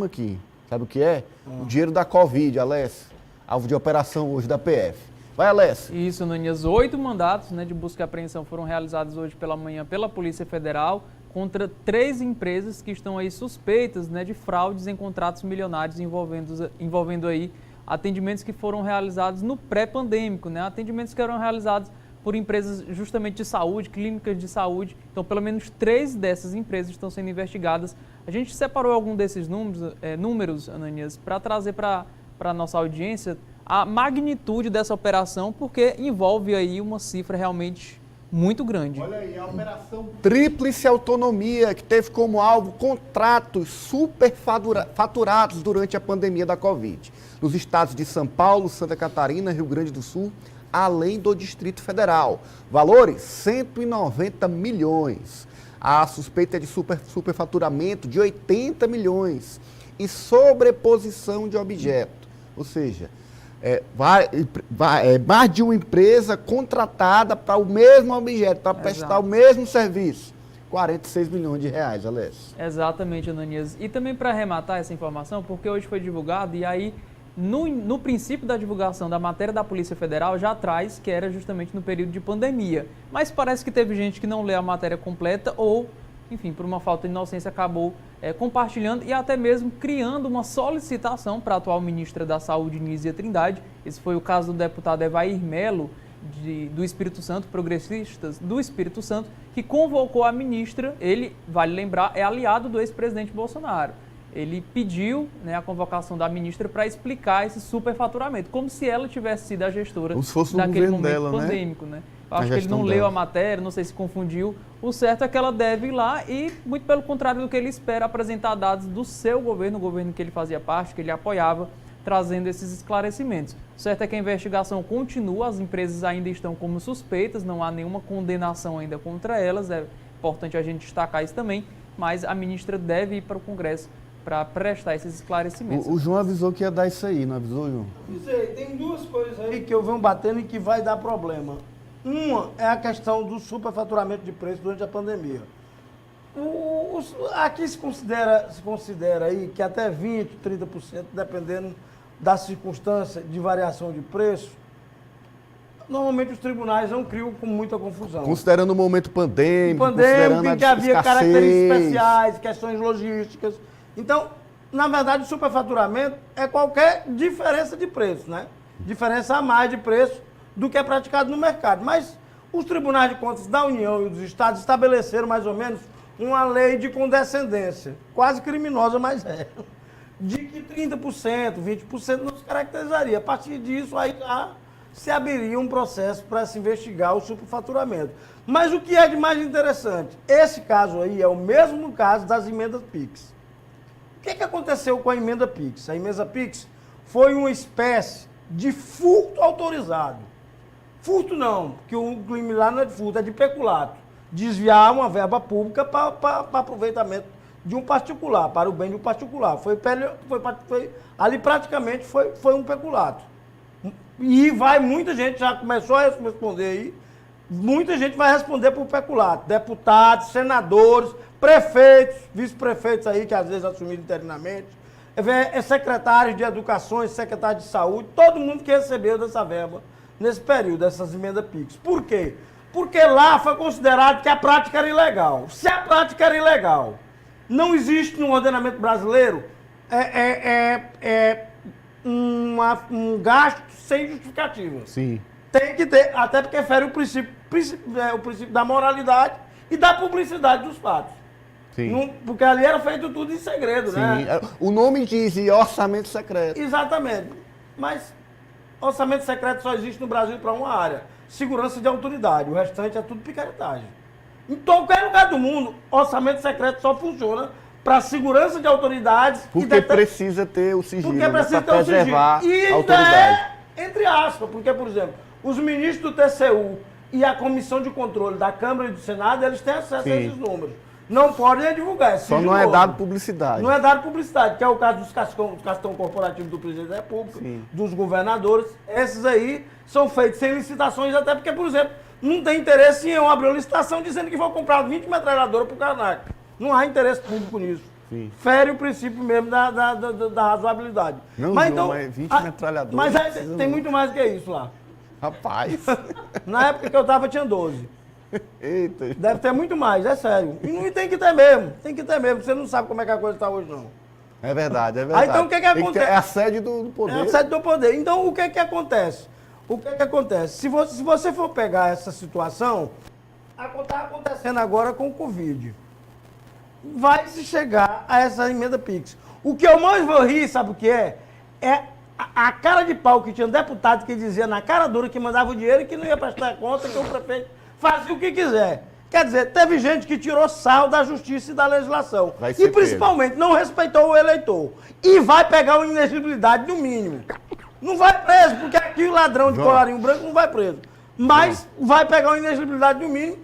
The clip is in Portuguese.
aqui. Sabe o que é? O dinheiro da Covid, Alessio. Alvo de operação hoje da PF. Vai, Alessio. Isso, Nanias. 8 mandatos, né, de busca e apreensão foram realizados hoje pela manhã pela Polícia Federal contra 3 empresas que estão aí suspeitas, né, de fraudes em contratos milionários envolvendo aí atendimentos que foram realizados no pré-pandêmico, né? Atendimentos que eram realizados por empresas justamente de saúde, clínicas de saúde. Então, pelo menos 3 dessas empresas estão sendo investigadas. A gente separou algum desses números, Ananias, para trazer para a nossa audiência a magnitude dessa operação, porque envolve aí uma cifra realmente muito grande. Olha aí, a operação Tríplice Autonomia, que teve como alvo contratos superfaturados durante a pandemia da Covid, nos estados de São Paulo, Santa Catarina, Rio Grande do Sul, além do Distrito Federal. Valores, 190 milhões. A suspeita é de superfaturamento de 80 milhões e sobreposição de objeto. Ou seja, mais de uma empresa contratada para o mesmo objeto, para prestar o mesmo serviço. 46 milhões de reais, Alessio. Exatamente, Ananias. E também para arrematar essa informação, porque hoje foi divulgado e aí no princípio da divulgação da matéria da Polícia Federal já traz que era justamente no período de pandemia. Mas parece que teve gente que não lê a matéria completa ou, enfim, por uma falta de inocência acabou compartilhando e até mesmo criando uma solicitação para a atual ministra da Saúde, Nízia Trindade. Esse foi o caso do deputado Evair Melo, do Espírito Santo, progressistas do Espírito Santo, que convocou a ministra. Ele, vale lembrar, é aliado do ex-presidente Bolsonaro. Ele pediu, né, a convocação da ministra para explicar esse superfaturamento, como se ela tivesse sido a gestora daquele momento dela, pandêmico, né? Eu acho que ele não leu a matéria, não sei se confundiu. O certo é que ela deve ir lá e, muito pelo contrário do que ele espera, apresentar dados do seu governo, o governo que ele fazia parte, que ele apoiava, trazendo esses esclarecimentos. O certo é que a investigação continua, as empresas ainda estão como suspeitas, não há nenhuma condenação ainda contra elas, é importante a gente destacar isso também, mas a ministra deve ir para o Congresso para prestar esses esclarecimentos. O João avisou que ia dar isso aí, não avisou, João? Avisei. Tem 2 coisas aí que eu venho batendo e que vai dar problema. Uma é a questão do superfaturamento de preço durante a pandemia. Aqui se considera aí que até 20%, 30%, dependendo da circunstância de variação de preço, normalmente os tribunais não criam com muita confusão. Considerando o momento pandêmico, em que havia características especiais, questões logísticas. Então, na verdade, o superfaturamento é qualquer diferença de preço, né? Diferença a mais de preço do que é praticado no mercado. Mas os tribunais de contas da União e dos estados estabeleceram mais ou menos uma lei de condescendência, quase criminosa, mas de que 30%, 20% não se caracterizaria. A partir disso, aí já se abriria um processo para se investigar o superfaturamento. Mas o que é de mais interessante? Esse caso aí é o mesmo caso das emendas PIX. O que aconteceu com a emenda PIX? A emenda PIX foi uma espécie de furto autorizado. Furto não, porque o crime lá não é de furto, é de peculato. Desviar uma verba pública para aproveitamento de um particular, para o bem de um particular. Ali praticamente foi um peculato. E muita gente já começou a responder aí, muita gente vai responder por peculato. Deputados, senadores, prefeitos, vice-prefeitos aí, que às vezes assumiram interinamente, secretários de educação, secretários de saúde, todo mundo que recebeu dessa verba nesse período, dessas emendas PIX. Por quê? Porque lá foi considerado que a prática era ilegal. Se a prática era ilegal, não existe no ordenamento brasileiro um gasto sem justificativa. Sim. Tem que ter, até porque fere o princípio da moralidade e da publicidade dos fatos. Sim. Porque ali era feito tudo em segredo, Sim. né? O nome diz orçamento secreto. Exatamente. Mas orçamento secreto só existe no Brasil para uma área: segurança de autoridade. O restante é tudo picaretagem. Em qualquer lugar do mundo, orçamento secreto só funciona para segurança de autoridades. Porque precisa ter o sigilo, porque precisa ter preservar o sigilo. E a autoridade. Entre aspas, porque, por exemplo, os ministros do TCU e a Comissão de Controle da Câmara e do Senado, eles têm acesso a esses números. Não podem divulgar. Só não é dado publicidade. Não é dado publicidade, que é o caso dos cartão corporativo do presidente da República, dos governadores. Esses aí são feitos sem licitações, até porque, por exemplo, não tem interesse em eu abrir uma licitação dizendo que vou comprar 20 metralhadoras para o Canac. Não há interesse público nisso. Sim. fere o princípio mesmo da razoabilidade. Não, mas, João, então, mas 20 metralhadoras Mas não aí precisa tem não. muito mais do que isso lá. Rapaz. Na época que eu tava, tinha 12. Eita. Deve ter muito mais, é sério. E não tem que ter mesmo, tem que ter mesmo. Você não sabe como é que a coisa está hoje, não. É verdade, é verdade. Aí, então, o que Tem ter- acontece? É a sede do poder. É a sede do poder. Então, o que acontece? O que acontece? Se você for pegar essa situação, está acontecendo agora com o Covid. Vai se chegar a essa emenda PIX. O que eu mais vou rir, sabe o que é? É a cara de pau que tinha um deputado que dizia na cara dura que mandava o dinheiro e que não ia prestar conta, que o prefeito fazia o que quiser. Quer dizer, teve gente que tirou sarro da justiça e da legislação. Vai ser E principalmente não respeitou o eleitor. E vai pegar uma inexigibilidade no mínimo. Não vai preso, porque aqui o ladrão de João. colarinho branco não vai preso. Mas vai pegar uma inexigibilidade no mínimo